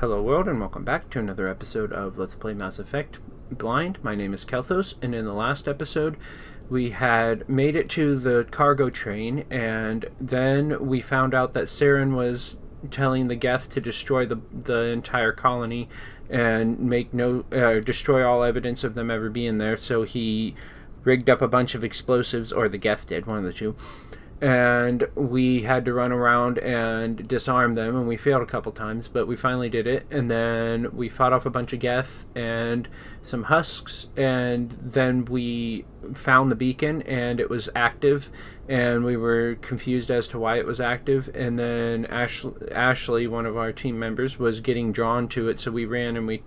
Hello world and welcome back to another episode of Let's Play Mass Effect Blind. My name is Kelthos, and in the last episode we had made it to the cargo train, and then we found out that Saren was telling the Geth to destroy the entire colony and destroy all evidence of them ever being there, so he rigged up a bunch of explosives, or the Geth did, one of the two. And we had to run around and disarm them, and we failed a couple times, but we finally did it. And then we fought off a bunch of Geth and some husks, and then we found the beacon, and it was active, and we were confused as to why it was active. And then Ashley, one of our team members, was getting drawn to it, so we ran and we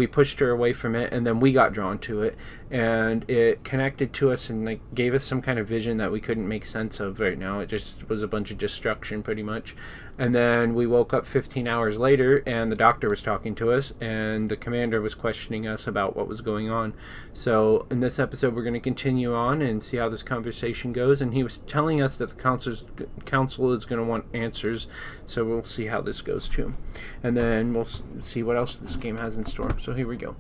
pushed her away from it, and then we got drawn to it, and it connected to us and gave us some kind of vision that we couldn't make sense of right now. It just was a bunch of destruction pretty much. And then we woke up 15 hours later, and the doctor was talking to us, and the commander was questioning us about what was going on. So in this episode we're going to continue on and see how this conversation goes, and he was telling us that the council is going to want answers, so we'll see how this goes too, and then we'll see what else this game has in store. So here we go.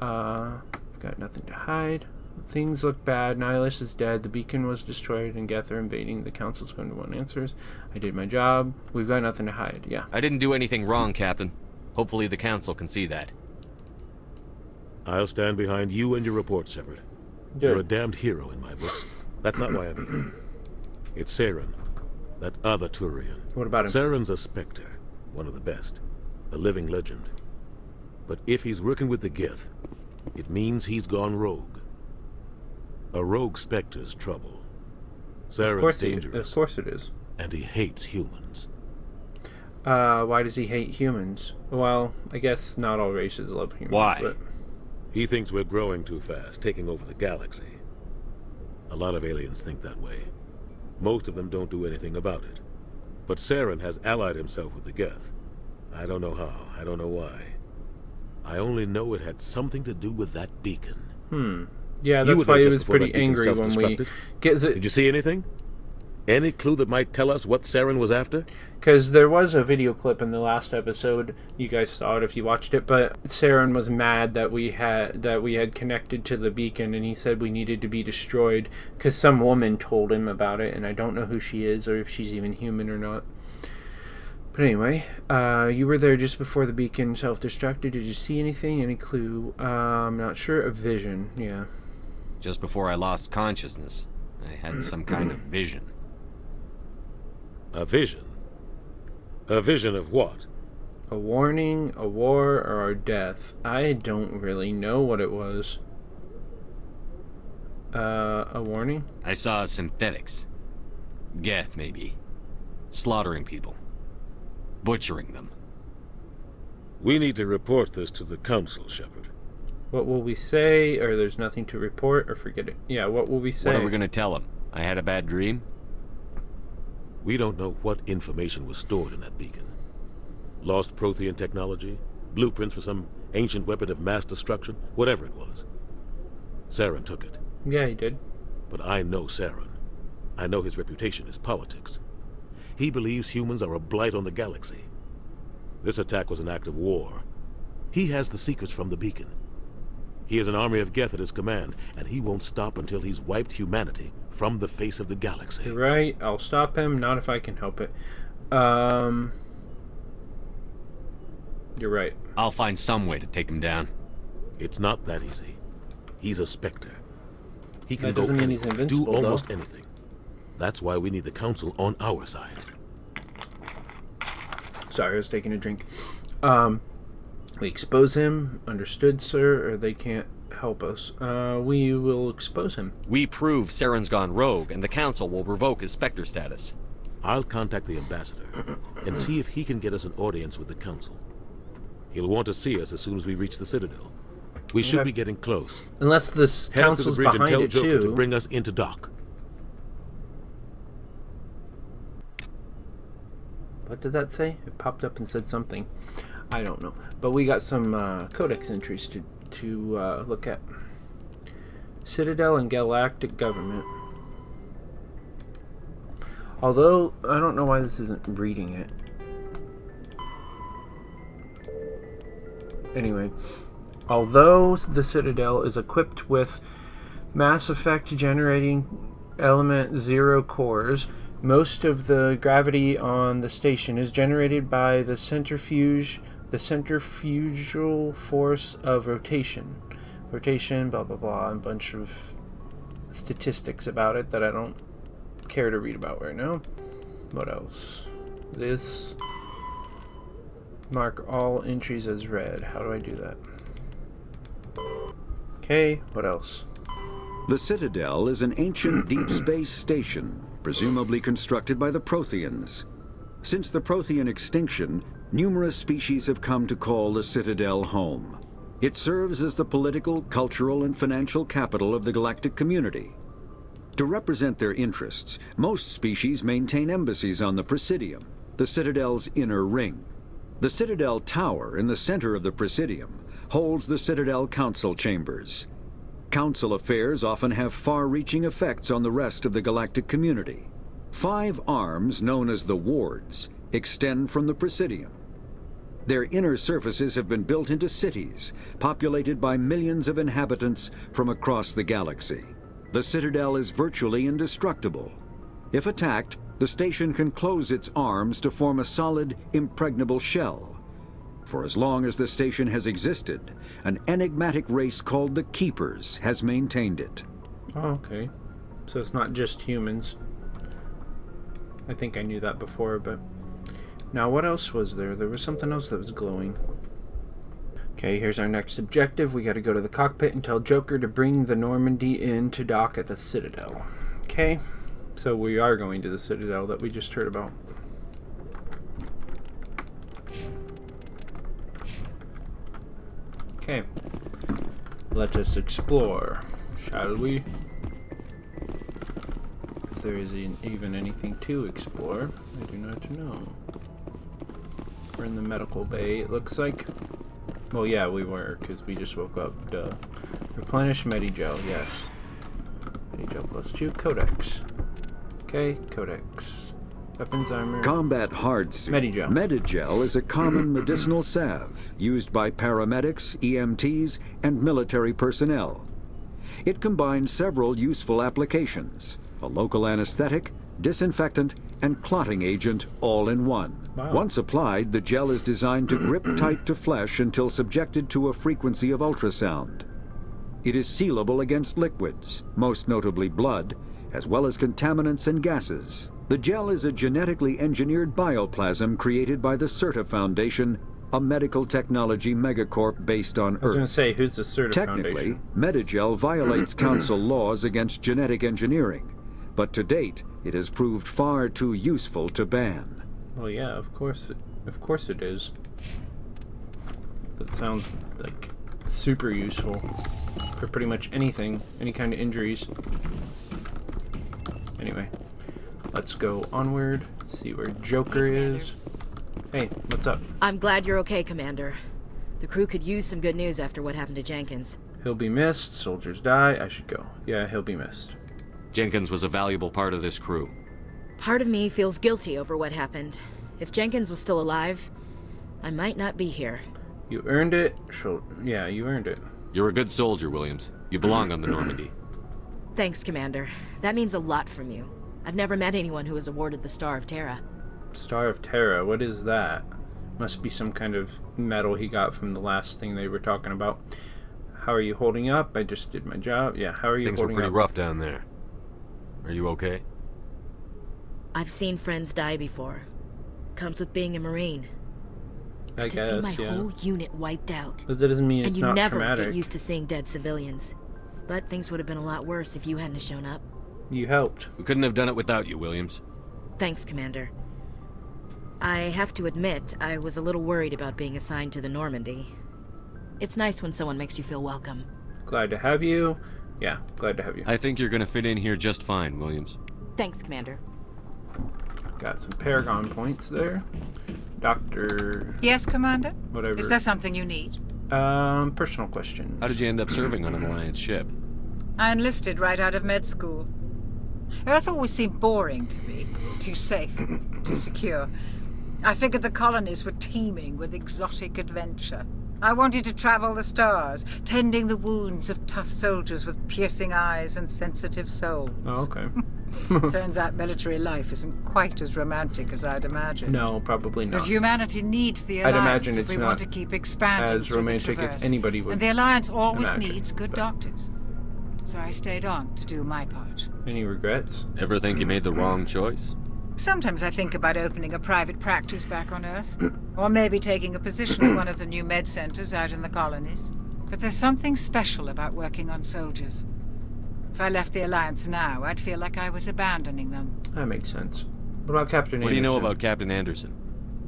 Got nothing to hide. Things look bad. Nihilus is dead. The beacon was destroyed, and Geth are invading. The council's going to want answers. I did my job. We've got nothing to hide. Yeah. I didn't do anything wrong, Captain. Hopefully the council can see that. I'll stand behind you and your report, Shepard. You're a damned hero in my books. That's not why I'm here. It's Saren, that other Turian. What about him? Saren's a Spectre, one of the best, a living legend. But if he's working with the Geth, it means he's gone rogue. A rogue Spectre's trouble. Saren's dangerous. Of course it is. And he hates humans. Why does he hate humans? Well, I guess not all races love humans. Why? But He thinks we're growing too fast, taking over the galaxy. A lot of aliens think that way. Most of them don't do anything about it. But Saren has allied himself with the Geth. I don't know how, I don't know why. I only know it had something to do with that beacon. Yeah, that's why he was pretty angry when we... Did you see anything? Any clue that might tell us what Saren was after? Because there was a video clip in the last episode. You guys saw it if you watched it. But Saren was mad that we had connected to the beacon, and he said we needed to be destroyed because some woman told him about it, and I don't know who she is or if she's even human or not. But anyway, you were there just before the beacon self-destructed. Did you see anything? Any clue? I'm not sure. A vision, yeah. Just before I lost consciousness, I had some kind of vision. A vision? A vision of what? A warning, a war, or our death. I don't really know what it was. A warning? I saw synthetics. Geth, maybe. Slaughtering people. Butchering them. We need to report this to the council, Shepard. What will we say? Or there's nothing to report, or forget it. Yeah, what will we say? What are we going to tell them? I had a bad dream? We don't know what information was stored in that beacon. Lost Prothean technology, blueprints for some ancient weapon of mass destruction, whatever it was. Saren took it. Yeah, he did. But I know Saren. I know his reputation is politics. He believes humans are a blight on the galaxy. This attack was an act of war. He has the secrets from the beacon. He has an army of Geth at his command, and he won't stop until he's wiped humanity from the face of the galaxy. You're right. I'll stop him. Not if I can help it. You're right. I'll find some way to take him down. It's not that easy. He's a Spectre. He can That go doesn't mean he's anywhere, invincible, do almost though. anything. That's why we need the council on our side. Sorry, I was taking a drink. We expose him. Understood, sir, or they can't help us. We will expose him. We prove Saren's gone rogue, and the council will revoke his Spectre status. I'll contact the ambassador and see if he can get us an audience with the council. He'll want to see us as soon as we reach the Citadel. We should be getting close. Unless this Head up to the council's bridge and behind tell it, Joker too. to bring us into dock. What did that say? It popped up and said something. I don't know. But we got some codex entries to look at. Citidel and Galactic Government. Although, I don't know why this isn't reading it. Anyway, although the Citadel is equipped with Mass Effect generating element 0 cores, most of the gravity on the station is generated by the centrifugal force of rotation. Rotation, blah blah blah, and a bunch of statistics about it that I don't care to read about right now. What else? This. Mark all entries as read. How do I do that? Okay, what else? The Citadel is an ancient deep space station, presumably constructed by the Protheans. Since the Prothean extinction, numerous species have come to call the Citadel home. It serves as the political, cultural, and financial capital of the galactic community. To represent their interests, most species maintain embassies on the Presidium, the Citadel's inner ring. The Citadel Tower in the center of the Presidium holds the Citadel Council Chambers. Council affairs often have far-reaching effects on the rest of the galactic community. 5 arms, known as the wards, extend from the Presidium. Their inner surfaces have been built into cities, populated by millions of inhabitants from across the galaxy. The Citadel is virtually indestructible. If attacked, the station can close its arms to form a solid, impregnable shell. For as long as the station has existed, an enigmatic race called the Keepers has maintained it. Oh, okay. So it's not just humans. I think I knew that before, but... Now, what else was there? There was something else that was glowing. Okay, here's our next objective. We gotta go to the cockpit and tell Joker to bring the Normandy in to dock at the Citadel. Okay, so we are going to the Citadel that we just heard about. Okay, let us explore, shall we? If there is even anything to explore, I do not know. We're in the medical bay, it looks like. Well, yeah, we were, because we just woke up. Duh. Replenish Medigel, yes. Medigel +2, Codex. Okay, Codex. Weapons, armor. Combat hard suit. Medigel. Medigel is a common medicinal salve used by paramedics, EMTs, and military personnel. It combines several useful applications: a local anesthetic, disinfectant, and clotting agent all in one. Wow. Once applied, the gel is designed to grip tight to flesh until subjected to a frequency of ultrasound. It is sealable against liquids, most notably blood, as well as contaminants and gases. The gel is a genetically engineered bioplasm created by the CERTA Foundation, a medical technology megacorp based on Earth. I was going to say, who's the CERTA Technically, Foundation? Medigel violates council laws against genetic engineering, but to date, it has proved far too useful to ban. Well, yeah, of course it is. That sounds like super useful for pretty much anything, any kind of injuries. Anyway, let's go onward, see where Joker is. Hey, what's up? I'm glad you're okay, Commander. The crew could use some good news after what happened to Jenkins. He'll be missed, soldiers die, I should go. Yeah, he'll be missed. Jenkins was a valuable part of this crew. Part of me feels guilty over what happened. If Jenkins was still alive, I might not be here. You earned it. Yeah, you earned it. You're a good soldier, Williams. You belong on the Normandy. Thanks, Commander. That means a lot from you. I've never met anyone who was awarded the Star of Terra. Star of Terra, what is that? Must be some kind of medal he got from the last thing they were talking about. How are you holding up? I just did my job. Yeah, how are you Things were holding pretty up? rough down there. Are you okay? I've seen friends die before. Comes with being a Marine. I To guess, see my yeah. whole unit wiped out. But that doesn't mean it's And you not never traumatic. get used to seeing dead civilians. But things would have been a lot worse if you hadn't shown up. You helped. We couldn't have done it without you, Williams. Thanks, Commander. I have to admit, I was a little worried about being assigned to the Normandy. It's nice when someone makes you feel welcome. Glad to have you. Yeah, glad to have you. I think you're gonna fit in here just fine, Williams. Thanks, Commander. Got some Paragon points there. Doctor... Yes, Commander? Whatever. Is there something you need? Personal question. How did you end up serving on an Alliance ship? I enlisted right out of med school. Earth always seemed boring to me. Too safe, too secure. I figured the colonies were teeming with exotic adventure. I wanted to travel the stars, tending the wounds of tough soldiers with piercing eyes and sensitive souls. Oh, okay. Turns out military life isn't quite as romantic as I'd imagined. No, probably not. But humanity needs the I'd Alliance imagine if it's we want not to keep expanding as through romantic the as Traverse. anybody would And the Alliance always imagine, needs good but- doctors. So I stayed on to do my part. Any regrets? Ever think you made the wrong choice? Sometimes I think about opening a private practice back on Earth. Or maybe taking a position at one of the new med centers out in the colonies. But there's something special about working on soldiers. If I left the Alliance now, I'd feel like I was abandoning them. That makes sense. What about Captain What do you know Anderson? about Captain Anderson?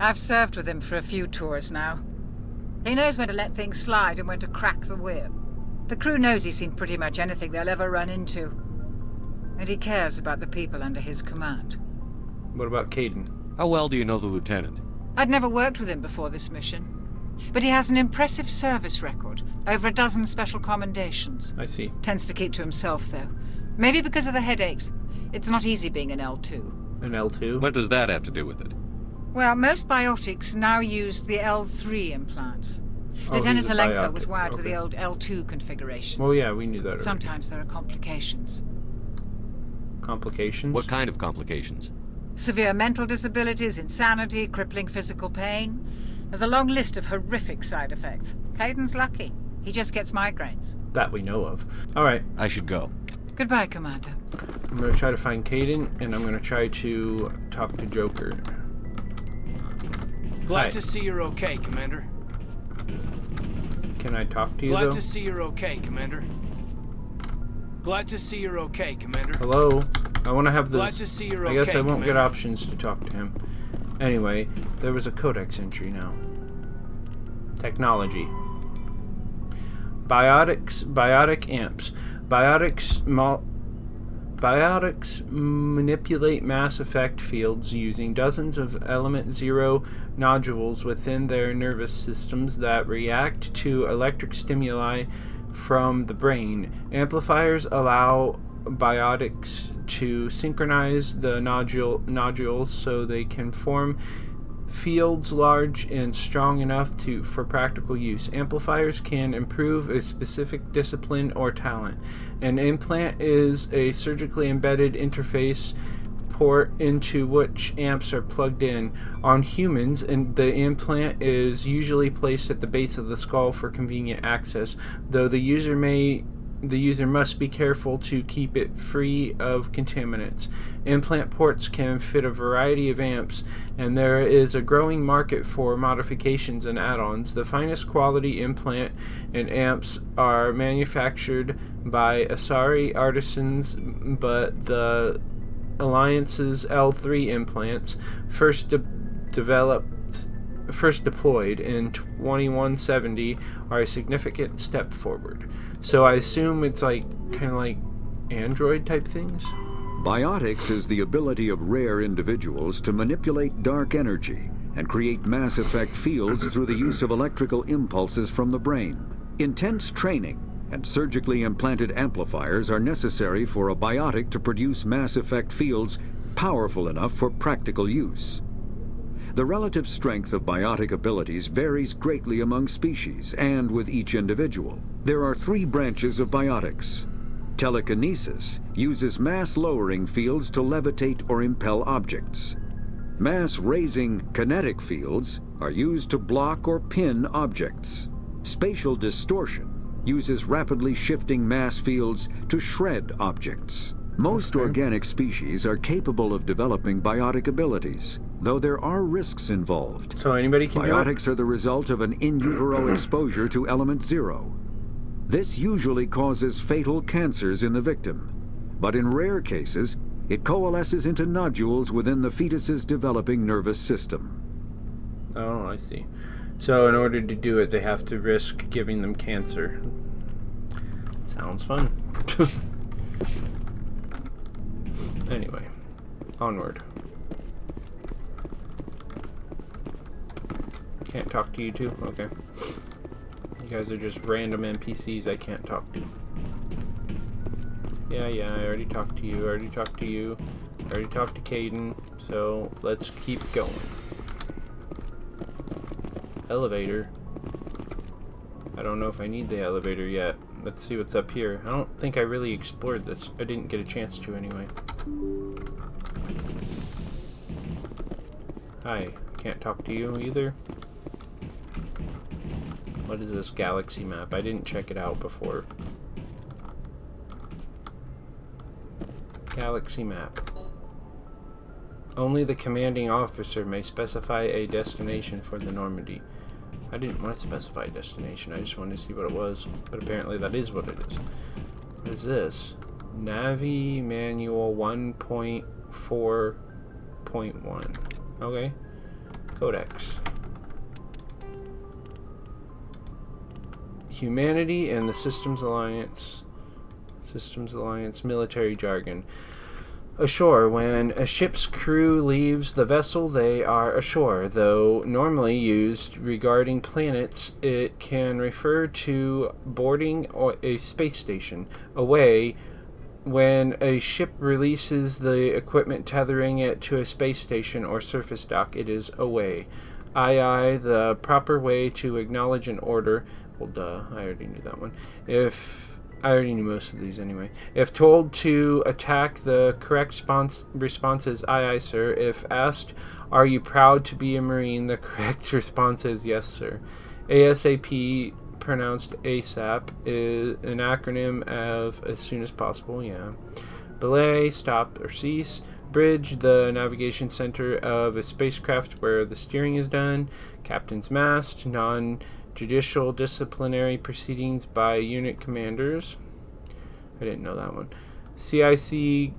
I've served with him for a few tours now. He knows when to let things slide and when to crack the whip. The crew knows he's seen pretty much anything they'll ever run into. And he cares about the people under his command. What about Caden? How well do you know the lieutenant? I'd never worked with him before this mission. But he has an impressive service record, over a dozen special commendations. I see. Tends to keep to himself, though. Maybe because of the headaches. It's not easy being an L2. An L2? What does that have to do with it? Well, most biotics now use the L3 implants. Oh, Lieutenant he's a Alenko was biotic. wired with Okay. the old L2 configuration. Well, yeah, we knew that already. Sometimes there are complications. Complications? What kind of complications? Severe mental disabilities, insanity, crippling physical pain. There's a long list of horrific side effects. Caden's lucky. He just gets migraines. That we know of. Alright, I should go. Goodbye, Commander. I'm going to try to find Caden, and I'm going to try to talk to Joker. Glad Hi. to see you're okay, Commander. Can I talk to you, Glad though? to see you're okay, Commander. Glad to see you're okay, Commander. Hello? I want to have Glad this... to see you're I guess okay, I won't get Commander. options to talk to him. Anyway, there was a codex entry now. Technology. Biotic amps. Biotics manipulate mass effect fields using dozens of element zero nodules within their nervous systems that react to electric stimuli from the brain. Amplifiers allow biotics to synchronize the nodules so they can form fields large and strong enough for practical use. Amplifiers can improve a specific discipline or talent. An implant is a surgically embedded interface port into which amps are plugged in. On humans, and the implant is usually placed at the base of the skull for convenient access, though the user must be careful to keep it free of contaminants. Implant ports can fit a variety of amps, and there is a growing market for modifications and add-ons. The finest quality implant and amps are manufactured by Asari artisans, but the Alliance's L3 implants, first deployed in 2170, are a significant step forward. So I assume it's like kind of like Android type things. Biotics is the ability of rare individuals to manipulate dark energy and create mass effect fields through the use of electrical impulses from the brain. Intense training and surgically implanted amplifiers are necessary for a biotic to produce mass effect fields powerful enough for practical use. The relative strength of biotic abilities varies greatly among species and with each individual. There are 3 branches of biotics. Telekinesis uses mass-lowering fields to levitate or impel objects. Mass-raising kinetic fields are used to block or pin objects. Spatial distortion uses rapidly shifting mass fields to shred objects. Most organic species are capable of developing biotic abilities, though there are risks involved. So anybody can do it? Biotics are the result of an in utero exposure to element zero. This usually causes fatal cancers in the victim, but in rare cases, it coalesces into nodules within the fetus's developing nervous system. Oh, I see. So in order to do it, they have to risk giving them cancer. Sounds fun. Anyway, onward. Can't talk to you two? Okay. You guys are just random NPCs I can't talk to. Yeah, I already talked to you, I already talked to Caden, so let's keep going. Elevator. I don't know if I need the elevator yet. Let's see what's up here. I don't think I really explored this. I didn't get a chance to anyway. Hi. Can't talk to you either. What is this galaxy map? I didn't check it out before. Galaxy map. Only the commanding officer may specify a destination for the Normandy. I didn't want to specify a destination. I just wanted to see what it was. But apparently that is what it is. What is this? Navi Manual 1.4.1. Okay. Codex. Humanity and the Systems Alliance. Systems Alliance military jargon. Ashore. When a ship's crew leaves the vessel, they are ashore. Though normally used regarding planets, it can refer to boarding or a space station. Away. When a ship releases the equipment tethering it to a space station or surface dock, it is away. Aye, the proper way to acknowledge an order. Well, duh, I already knew that one. I already knew most of these anyway. If told to attack, the correct response is aye, sir. If asked, are you proud to be a Marine, the correct response is yes, sir. ASAP, pronounced ASAP, is an acronym of as soon as possible, yeah. Belay, stop or cease. Bridge, the navigation center of a spacecraft where the steering is done. Captain's mast, non-judicial disciplinary proceedings by unit commanders. I didn't know that one. CIC,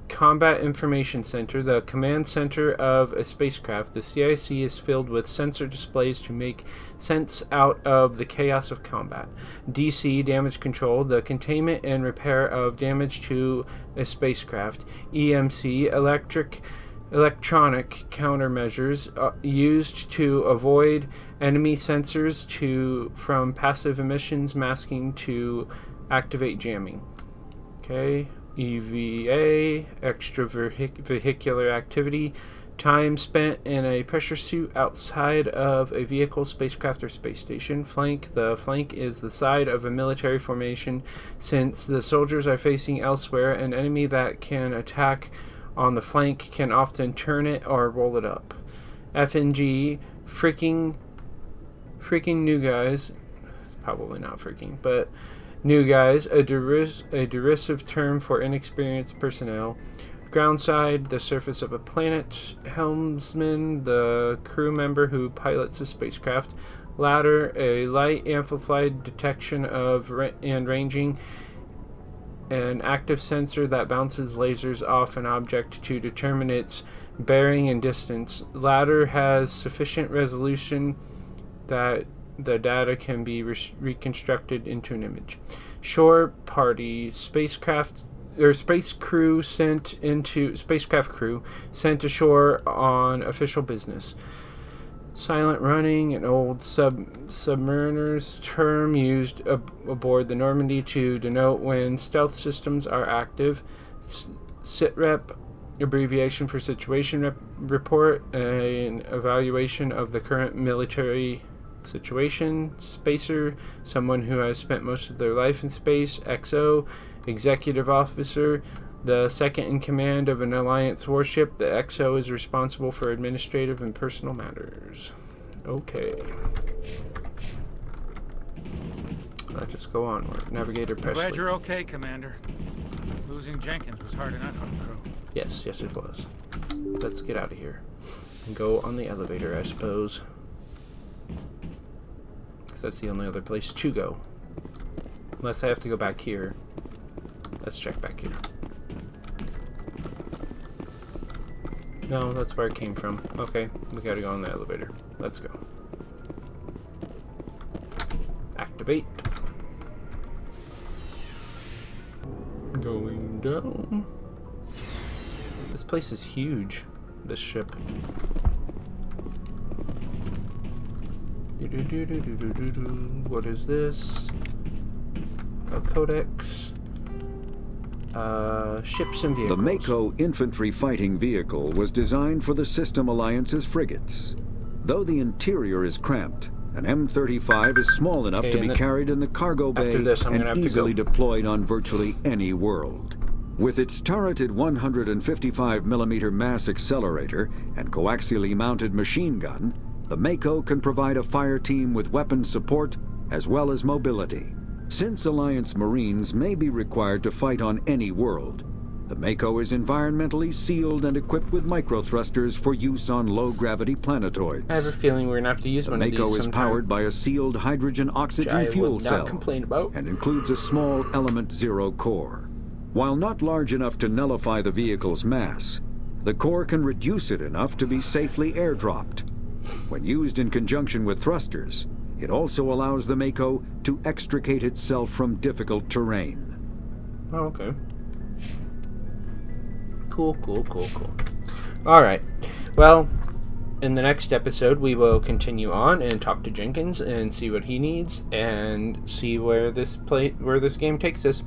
Combat Information Center, the command center of a spacecraft. The CIC is filled with sensor displays to make sense out of the chaos of combat. DC, Damage Control, the containment and repair of damage to a spacecraft. EMC, electronic countermeasures used to avoid enemy sensors from passive emissions, masking to activate jamming. Okay. EVA, extravehicular activity, time spent in a pressure suit outside of a vehicle, spacecraft, or space station. Flank, the flank is the side of a military formation. Since the soldiers are facing elsewhere, an enemy that can attack on the flank can often turn it or roll it up. FNG, freaking new guys. It's probably not freaking, but new guys, a derisive term for inexperienced personnel. Groundside, the surface of a planet. Helmsman, the crew member who pilots a spacecraft. Ladder, a light amplified detection of and ranging. An active sensor that bounces lasers off an object to determine its bearing and distance. Ladder has sufficient resolution that the data can be reconstructed into an image. Shore party, spacecraft crew sent ashore on official business. Silent running, an old submariner's term used aboard the Normandy to denote when stealth systems are active. SITREP, abbreviation for situation report, an evaluation of the current military situation. Spacer, someone who has spent most of their life in space. XO, executive officer, the second in command of an Alliance warship. The XO is responsible for administrative and personal matters. Okay. Let's just go onward. Navigator Presley. Glad you're okay, Commander. Losing Jenkins was hard enough on the crew. Yes, it was. Let's get out of here and go on the elevator, I suppose. Because that's the only other place to go. Unless I have to go back here. Let's check back here. No, that's where it came from. Okay, we gotta go on the elevator. Let's go. Activate. Going down. This place is huge. This ship. What is this? A codex. Ships and vehicles. The Mako infantry fighting vehicle was designed for the System Alliance's frigates. Though the interior is cramped, An M35 is small enough to be carried in the cargo bay and easily deployed on virtually any world. With its turreted 155mm mass accelerator and coaxially mounted machine gun, the Mako can provide a fire team with weapon support as well as mobility. Since Alliance Marines may be required to fight on any world, the Mako is environmentally sealed and equipped with microthrusters for use on low-gravity planetoids. I have a feeling we're going to have to use one of these sometime. The Mako is powered by a sealed hydrogen-oxygen fuel cell and includes a small Element Zero core. While not large enough to nullify the vehicle's mass, the core can reduce it enough to be safely airdropped. When used in conjunction with thrusters, it also allows the Mako to extricate itself from difficult terrain. Oh, okay. Cool. Alright. Well, in the next episode, we will continue on and talk to Jenkins and see what he needs and see where this game takes us.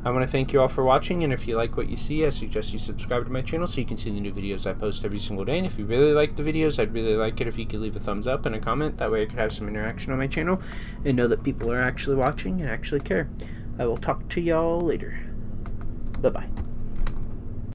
I want to thank you all for watching, and if you like what you see, I suggest you subscribe to my channel so you can see the new videos I post every single day. And if you really like the videos, I'd really like it if you could leave a thumbs up and a comment. That way I could have some interaction on my channel and know that people are actually watching and actually care. I will talk to y'all later. Bye-bye.